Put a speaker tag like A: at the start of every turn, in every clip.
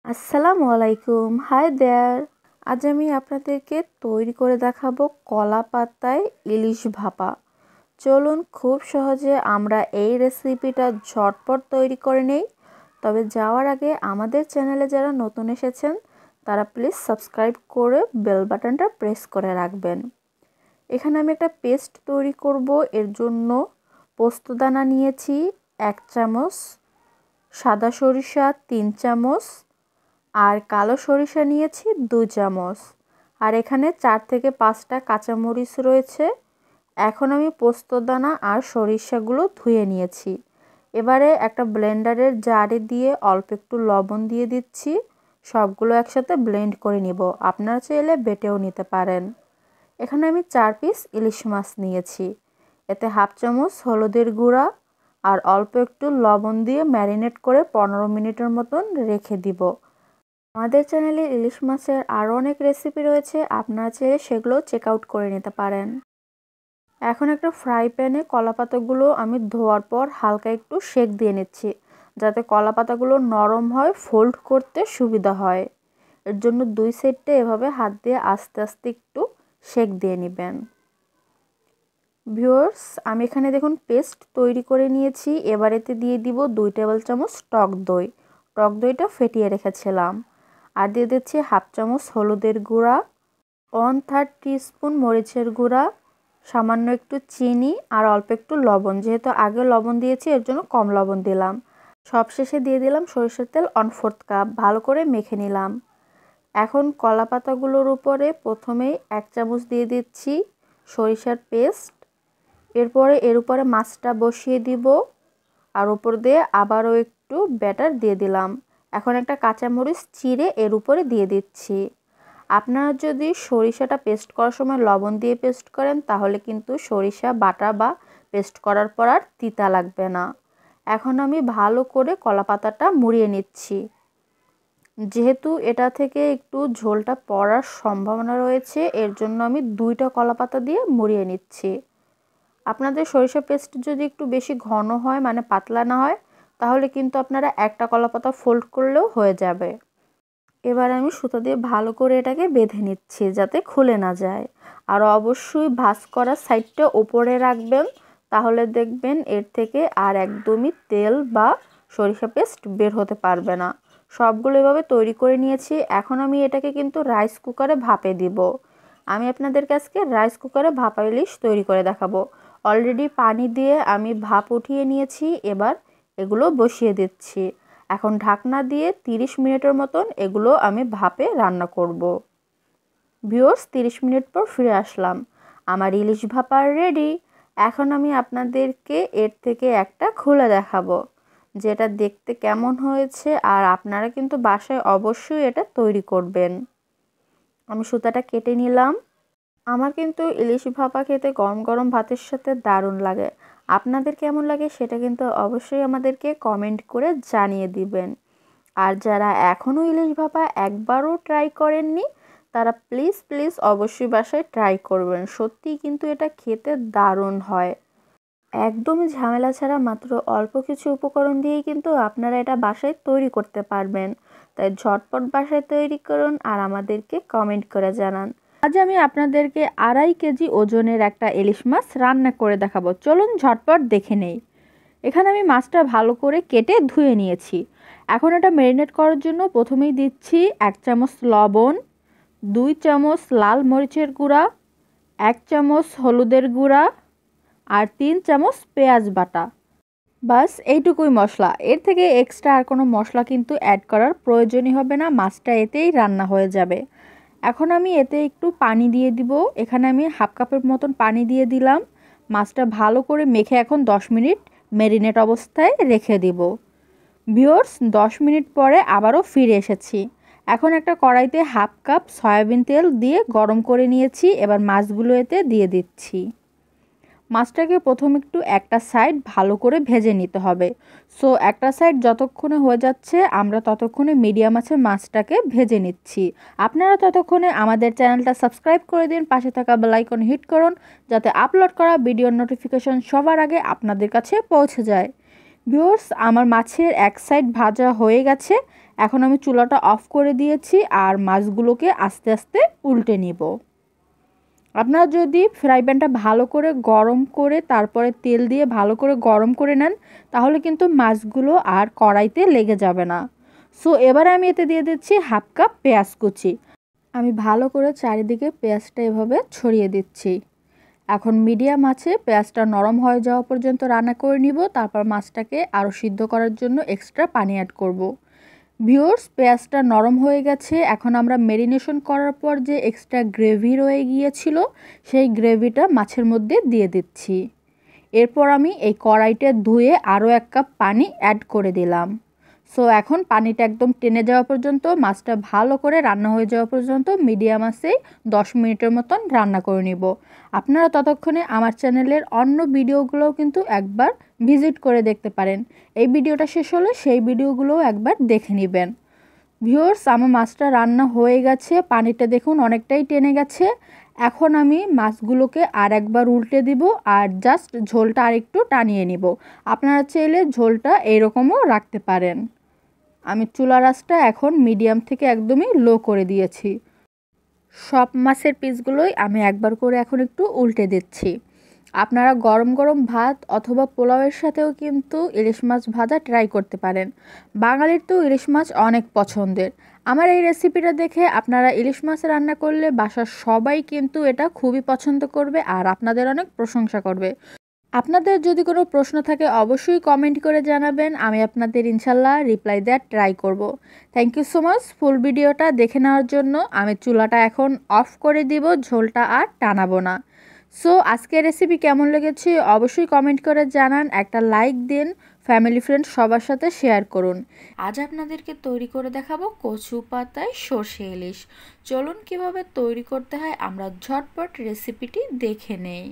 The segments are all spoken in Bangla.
A: আসসালামু আলাইকুম, হাই দেয়ার। আজ আমি আপনাদেরকে তৈরি করে দেখাবো কলা পাতায় ইলিশ ভাপা। চলুন খুব সহজে আমরা এই রেসিপিটা ঝটপট তৈরি করে নেই। তবে যাওয়ার আগে আমাদের চ্যানেলে যারা নতুন এসেছেন তারা প্লিজ সাবস্ক্রাইব করে বেল বাটনটা প্রেস করে রাখবেন। এখানে আমি একটা পেস্ট তৈরি করব। এর জন্য পোস্তদানা নিয়েছি 1 চামচ, সাদা সরিষা 3 চামচ, আর কালো সরিষা নিয়েছি 2 চামচ, আর এখানে 4 থেকে 5টা কাঁচামরিচ রয়েছে। এখন আমি পোস্তদানা আর সরিষাগুলো ধুয়ে নিয়েছি। এবারে একটা ব্লেন্ডারের জারে দিয়ে অল্প একটু লবণ দিয়ে দিচ্ছি। সবগুলো একসাথে ব্লেন্ড করে নিব। আপনারা চাইলে বেটেও নিতে পারেন। এখানে আমি 4 পিস ইলিশ মাছ নিয়েছি। এতে হাফ চামচ হলুদের গুঁড়া আর অল্প একটু লবণ দিয়ে ম্যারিনেট করে 15 মিনিটের মতন রেখে দিব। আমাদের চ্যানেলে ইলিশ মাছের আরও অনেক রেসিপি রয়েছে, আপনারা চাইলে সেগুলো চেক আউট করে নিতে পারেন। এখন একটা ফ্রাই প্যানে কলা পাতাগুলো আমি ধোয়ার পর হালকা একটু সেক দিয়ে নিচ্ছি, যাতে কলা পাতাগুলো নরম হয়, ফোল্ড করতে সুবিধা হয়। এর জন্য 2 সাইডটা এভাবে হাত দিয়ে আস্তে আস্তে একটু সেক দিয়ে নেবেন। ভিউয়ার্স, আমি এখানে দেখুন পেস্ট তৈরি করে নিয়েছি। এবার এতে দিয়ে দিব 2 টেবিল চামচ টক দই। টক দইটা ফেটিয়ে রেখেছিলাম। আর দিয়ে দিচ্ছি হাফ চামচ হলুদের গুঁড়া, 1/3 টিস্পুন মরিচের গুঁড়া, সামান্য একটু চিনি আর অল্প একটু লবণ। যেহেতু আগে লবণ দিয়েছি এর জন্য কম লবণ দিলাম। সবশেষে দিয়ে দিলাম সরিষার তেল 1/4 কাপ। ভালো করে মেখে নিলাম। এখন কলা পাতাগুলোর উপরে প্রথমেই 1 চামচ দিয়ে দিচ্ছি সরিষার পেস্ট। এরপরে এর উপরে মাছটা বসিয়ে দিব আর উপর দিয়ে আবারও একটু ব্যাটার দিয়ে দিলাম। এখন একটা কাঁচামরিচ চিড়ে এর উপরে দিয়ে দিচ্ছি। আপনারা যদি সরিষাটা পেস্ট করার সময় লবণ দিয়ে পেস্ট করেন তাহলে কিন্তু সরিষা বাটা বা পেস্ট করার পর আর তিতা লাগবে না। এখন আমি ভালো করে কলা পাতাটা মুড়িয়ে নিচ্ছি। যেহেতু এটা থেকে একটু ঝোলটা পড়ার সম্ভাবনা রয়েছে, এর জন্য আমি 2টা কলা পাতা দিয়ে মুড়িয়ে নিচ্ছি। আপনাদের সরিষা পেস্ট যদি একটু বেশি ঘন হয়, মানে পাতলা না হয়, তাহলে কিন্তু আপনারা একটা কলা পাতা ফোল্ড করলেও হয়ে যাবে। এবার আমি সুতা দিয়ে ভালো করে এটাকে বেঁধে নিচ্ছি যাতে খুলে না যায়। আর অবশ্যই ভাঁজ করা সাইডটা ওপরে রাখবেন, তাহলে দেখবেন এর থেকে আর একদমই তেল বা সরিষা পেস্ট বের হতে পারবে না। সবগুলো এভাবে তৈরি করে নিয়েছি। এখন আমি এটাকে কিন্তু রাইস কুকারে ভাপে দিব। আমি আপনাদেরকে আজকে রাইস কুকারে ভাপা ইলিশ তৈরি করে দেখাবো। অলরেডি পানি দিয়ে আমি ভাপ উঠিয়ে নিয়েছি। এবার এগুলো বসিয়ে দিচ্ছি। এখন ঢাকনা দিয়ে 30 মিনিটের মতন এগুলো আমি ভাপে রান্না করব। ভিউয়ার্স, 30 মিনিট পর ফিরে আসলাম। আমার ইলিশ ভাপা রেডি। এখন আমি আপনাদেরকে এর থেকে একটা খুলে দেখাবো, যেটা দেখতে কেমন হয়েছে। আর আপনারা কিন্তু বাসায় অবশ্যই এটা তৈরি করবেন। আমি সুতাটা কেটে নিলাম। আমার কিন্তু ইলিশ ভাপা খেতে গরম গরম ভাতের সাথে দারুণ লাগে। আপনাদের কেমন লাগে সেটা কিন্তু অবশ্যই আমাদেরকে কমেন্ট করে জানিয়ে দিবেন। আর যারা এখনও ইলিশ ভাপা একবারও ট্রাই করেননি তারা প্লিজ প্লিজ অবশ্যই বাসায় ট্রাই করবেন। সত্যিই কিন্তু এটা খেতে দারুণ হয়। একদমই ঝামেলা ছাড়া মাত্র অল্প কিছু উপকরণ দিয়েই কিন্তু আপনারা এটা বাসায় তৈরি করতে পারবেন। তাই ঝটপট বাসায় তৈরি করুন আর আমাদেরকে কমেন্ট করে জানান। আজ আমি আপনাদেরকে 2.5 কেজি ওজনের একটা ইলিশ মাছ রান্না করে দেখাবো। চলুন ঝটপট দেখে নেই। এখানে আমি মাছটা ভালো করে কেটে ধুয়ে নিয়েছি। এখন এটা ম্যারিনেট করার জন্য প্রথমেই দিচ্ছি 1 চামচ লবণ, 2 চামচ লাল মরিচের গুঁড়া, 1 চামচ হলুদের গুঁড়া আর 3 চামচ পেঁয়াজ বাটা। বাস এইটুকুই মশলা। এর থেকে এক্সট্রা আর কোনো মশলা কিন্তু অ্যাড করার প্রয়োজনই হবে না। মাছটা এতেই রান্না হয়ে যাবে। এখন আমি এতে একটু পানি দিয়ে দিব। এখানে আমি হাফ কাপের মতন পানি দিয়ে দিলাম। মাছটা ভালো করে মেখে এখন 10 মিনিট ম্যারিনেট অবস্থায় রেখে দিব। ভিউয়ার্স, 10 মিনিট পরে আবারও ফিরে এসেছি। এখন একটা কড়াইতে হাফ কাপ সয়াবিন তেল দিয়ে গরম করে নিয়েছি। এবার মাছগুলো এতে দিয়ে দিচ্ছি। মাছটাকে প্রথম একটু একটা সাইড ভালো করে ভেজে নিতে হবে। সো একটা সাইড যতক্ষণে হয়ে যাচ্ছে আমরা ততক্ষণে মিডিয়াম আছে মাছটাকে ভেজে নিচ্ছি। আপনারা ততক্ষণে আমাদের চ্যানেলটা সাবস্ক্রাইব করে দিন, পাশে থাকা বেল আইকন হিট করুন যাতে আপলোড করা ভিডিওর নোটিফিকেশন সবার আগে আপনাদের কাছে পৌঁছে যায়। ভিউয়ার্স, আমার মাছের এক সাইড ভাজা হয়ে গেছে। এখন আমি চুলাটা অফ করে দিয়েছি আর মাছগুলোকে আস্তে আস্তে উল্টে নিব। আপনারা যদি ফ্রাই প্যানটা ভালো করে গরম করে তারপরে তেল দিয়ে ভালো করে গরম করে নেন তাহলে কিন্তু মাছগুলো আর কড়াইতে লেগে যাবে না। সো এবার আমি এতে দিয়ে দিচ্ছি হাফ কাপ পেঁয়াজ কুচি। আমি ভালো করে চারিদিকে পেঁয়াজটা এভাবে ছড়িয়ে দিচ্ছি। এখন মিডিয়াম আছে পেঁয়াজটা নরম হয়ে যাওয়া পর্যন্ত রান্না করে নিব। তারপর মাছটাকে আরও সিদ্ধ করার জন্য এক্সট্রা পানি অ্যাড করব। ভিউয়ার্স, পেঁয়াজটা নরম হয়ে গেছে। এখন আমরা ম্যারিনেশন করার পর যে এক্সট্রা গ্রেভি রয়ে গিয়েছিল সেই গ্রেভিটা মাছের মধ্যে দিয়ে দিচ্ছি। এরপর আমি এই কড়াইটা ধুয়ে আরও 1 কাপ পানি অ্যাড করে দিলাম। সো এখন পানিটা একদম টেনে যাওয়া পর্যন্ত, মাছটা ভালো করে রান্না হয়ে যাওয়া পর্যন্ত মিডিয়াম আঁচেই 10 মিনিটের মতন রান্না করে নিব। আপনারা ততক্ষণে আমার চ্যানেলের অন্য ভিডিওগুলোও কিন্তু একবার ভিজিট করে দেখতে পারেন। এই ভিডিওটা শেষ হলে সেই ভিডিওগুলোও একবার দেখে নেবেন। ভিউয়ার্স, আমার মাছটা রান্না হয়ে গেছে, পানিটা দেখুন অনেকটাই টেনে গেছে। এখন আমি মাছগুলোকে আর একবার উল্টে দিব আর জাস্ট ঝোলটা আরেকটু টানিয়ে নিব। আপনারা চাইলে ঝোলটা এরকমও রাখতে পারেন। আমি চুলার আঁচটা এখন মিডিয়াম থেকে একদমই লো করে দিয়েছি। সব মাছের পিসগুলোই আমি একবার করে এখন একটু উল্টে দিচ্ছি। আপনারা গরম গরম ভাত অথবা পোলাওয়ের সাথেও কিন্তু ইলিশ মাছ ভাজা ট্রাই করতে পারেন। বাঙালির তো ইলিশ মাছ অনেক পছন্দের। আমার এই রেসিপিটা দেখে আপনারা ইলিশ মাছ রান্না করলে বাসার সবাই কিন্তু এটা খুবই পছন্দ করবে আর আপনাদের অনেক প্রশংসা করবে। আপনাদের যদি কোনো প্রশ্ন থাকে অবশ্যই কমেন্ট করে জানাবেন, আমি আপনাদের ইনশাল্লাহ রিপ্লাই দেওয়ার ট্রাই করব। থ্যাংক ইউ সো মাচ ফুল ভিডিওটা দেখে নেওয়ার জন্য। আমি চুলাটা এখন অফ করে দিব, ঝোলটা আর টানাবো না। সো আজকের রেসিপি কেমন লেগেছে অবশ্যই কমেন্ট করে জানান, একটা লাইক দিন, ফ্যামিলি ফ্রেন্ড সবার সাথে শেয়ার করুন। আজ আপনাদেরকে তৈরি করে দেখাবো কচু পাতায় সর্ষে ইলিশ। চলুন কিভাবে তৈরি করতে হয় আমরা ঝটপট রেসিপিটি দেখে নেই।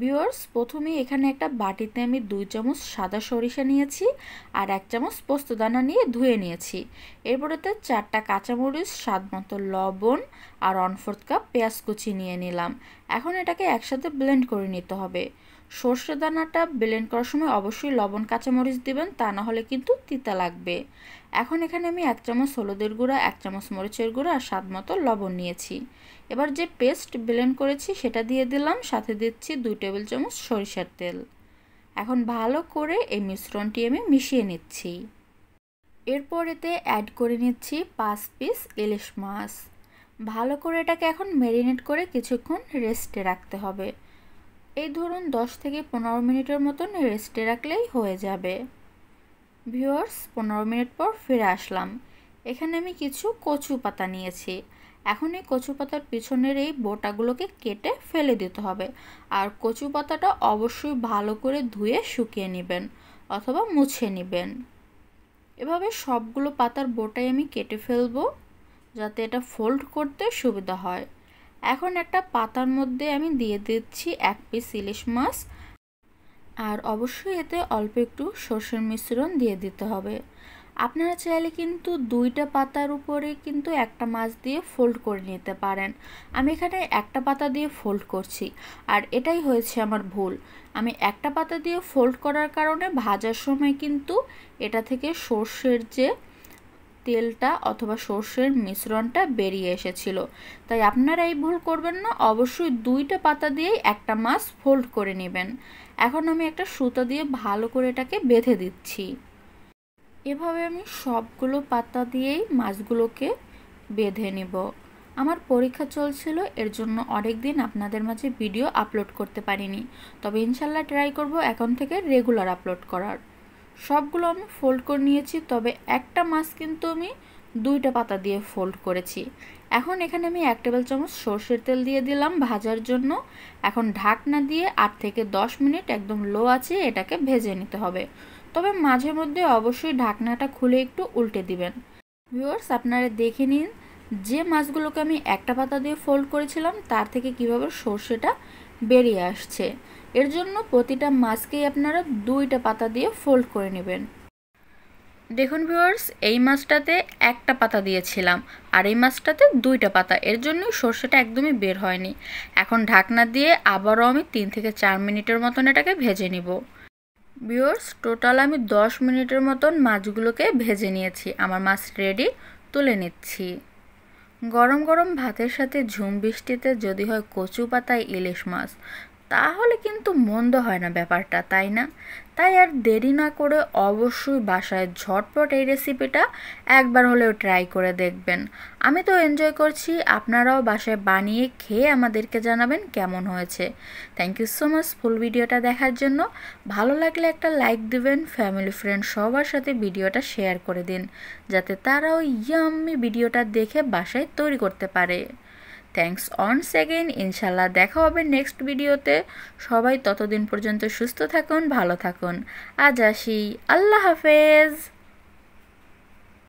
A: ভিউয়ার্স, প্রথমেই এখানে একটা বাটিতে আমি 2 চামচ সাদা সরিষা নিয়েছি আর 1 চামচ পোস্তদানা নিয়ে ধুয়ে নিয়েছি। এরপরেতে 4টা কাঁচামরিচ, স্বাদমতো লবণ আর 1/4 কাপ পেঁয়াজ কুচি নিয়ে নিলাম। এখন এটাকে একসাথে ব্লেন্ড করে নিতে হবে। সর্ষে দানাটা ব্লেন্ড করার সময় অবশ্যই লবণ কাঁচামরিচ দিবেন, তা না হলে কিন্তু তিতা লাগবে। এখন এখানে আমি 1 চামচ হলুদের গুঁড়া, 1 চামচ মরিচের গুঁড়া আর স্বাদমতো লবণ নিয়েছি। এবার যে পেস্ট ব্লেন্ড করেছি সেটা দিয়ে দিলাম, সাথে দিচ্ছি 2 টেবিল চামচ সরিষার তেল। এখন ভালো করে এই মিশ্রণটি আমি মিশিয়ে নিচ্ছি। এরপর এতে অ্যাড করে নিচ্ছি 5 পিস ইলিশ মাছ। ভালো করে এটাকে এখন ম্যারিনেট করে কিছুক্ষণ রেস্টে রাখতে হবে। এই ধরুন 10 থেকে 15 মিনিটের মতন রেস্টে রাখলেই হয়ে যাবে। ভিউয়ার্স, 15 মিনিট পর ফিরে আসলাম। এখানে আমি কিছু কচু পাতা নিয়েছি। এখন এই কচু পাতার পিছনের এই বোটাগুলোকে কেটে ফেলে দিতে হবে। আর কচু পাতাটা অবশ্যই ভালো করে ধুয়ে শুকিয়ে নেবেন অথবা মুছে নেবেন। এভাবে সবগুলো পাতার বোটাই আমি কেটে ফেলবো যাতে এটা ফোল্ড করতে সুবিধা হয়। এখন একটা পাতার মধ্যে আমি দিয়ে দিচ্ছি 1 পিস ইলিশ মাছ আর অবশ্যই এতে অল্প একটু সরষের মিশ্রণ দিয়ে দিতে হবে। আপনারা চাইলে কিন্তু 2টা পাতার উপরে কিন্তু একটা মাছ দিয়ে ফোল্ড করে নিতে পারেন। আমি এখানে একটা পাতা দিয়ে ফোল্ড করছি আর এটাই হয়েছে আমার ভুল। আমি একটা পাতা দিয়ে ফোল্ড করার কারণে ভাজার সময় কিন্তু এটা থেকে সর্ষের যে তেলটা অথবা সর্ষের মিশ্রণটা বেরিয়ে এসেছিল। তাই আপনারা এই ভুল করবেন না, অবশ্যই 2টা পাতা দিয়েই একটা মাছ ফোল্ড করে নেবেন। এখন আমি একটা সুতা দিয়ে ভালো করে এটাকে বেঁধে দিচ্ছি। এভাবে আমি সবগুলো পাতা দিয়েই মাছগুলোকে বেঁধে নেব। আমার পরীক্ষা চলছিল, এর জন্য অনেক দিন আপনাদের মাঝে ভিডিও আপলোড করতে পারিনি, তবে ইনশাল্লাহ ট্রাই করব এখন থেকে রেগুলার আপলোড করার। সবগুলো আমি ফোল্ড করে নিয়েছি, তবে একটা মাছ কিন্তু আমি 2টা পাতা দিয়ে ফোল্ড করেছি। এখন এখানে আমি 1 টেবিল চামচ সরষের তেল দিয়ে দিলাম ভাজার জন্য। এখন ঢাকনা দিয়ে 8 থেকে 10 মিনিট একদম লো আঁচে এটাকে ভেজে নিতে হবে। তবে মাঝে মধ্যে অবশ্যই ঢাকনাটা খুলে একটু উল্টে দিবেন। ভিউয়ার্স, আপনারা দেখে নিন যে মাছগুলোকে আমি একটা পাতা দিয়ে ফোল্ড করেছিলাম তার থেকে কিভাবে সর্ষেটা বেরিয়ে আসছে। এর জন্য প্রতিটা মাছকেই আপনারা 2টা পাতা দিয়ে ফোল্ড করে নেবেন। দেখুন ভিউয়ার্স, এই মাছটাতে একটা পাতা দিয়েছিলাম আর এই মাছটাতে 2টা পাতা, এর জন্যই সর্ষেটা একদমই বের হয়নি। এখন ঢাকনা দিয়ে আবারও আমি 3 থেকে 4 মিনিটের মতন এটাকে ভেজে নিব। ভিউয়ার্স, টোটাল আমি 10 মিনিটের মতন মাছগুলোকে ভেজে নিয়েছি। আমার মাছ রেডি, তুলে নিচ্ছি। গরম গরম ভাতের সাথে ঝুম বৃষ্টিতে যদি হয় কচু পাতায় ইলিশ মাছ, তাহলে কিন্তু মন্দ হয় না ব্যাপারটা, তাই না? তাই আর দেরি না করে অবশ্যই বাসায় ঝটপট এই রেসিপিটা একবার হলেও ট্রাই করে দেখবেন। আমি তো এনজয় করছি, আপনারাও বাসায় বানিয়ে খেয়ে আমাদেরকে জানাবেন কেমন হয়েছে। থ্যাংক ইউ সো মাচ ফুল ভিডিওটা দেখার জন্য। ভালো লাগলে একটা লাইক দিবেন, ফ্যামিলি ফ্রেন্ড সবার সাথে ভিডিওটা শেয়ার করে দিন, যাতে তারাও ইয়াম্মি ভিডিওটা দেখে বাসায় তৈরি করতে পারে। Thanks once again. ইনশাল্লাহ দেখা হবে নেক্সট ভিডিওতে। সবাই ততদিন পর্যন্ত সুস্থ থাকুন, ভালো থাকুন। আজ আসি, আল্লাহ হাফেজ।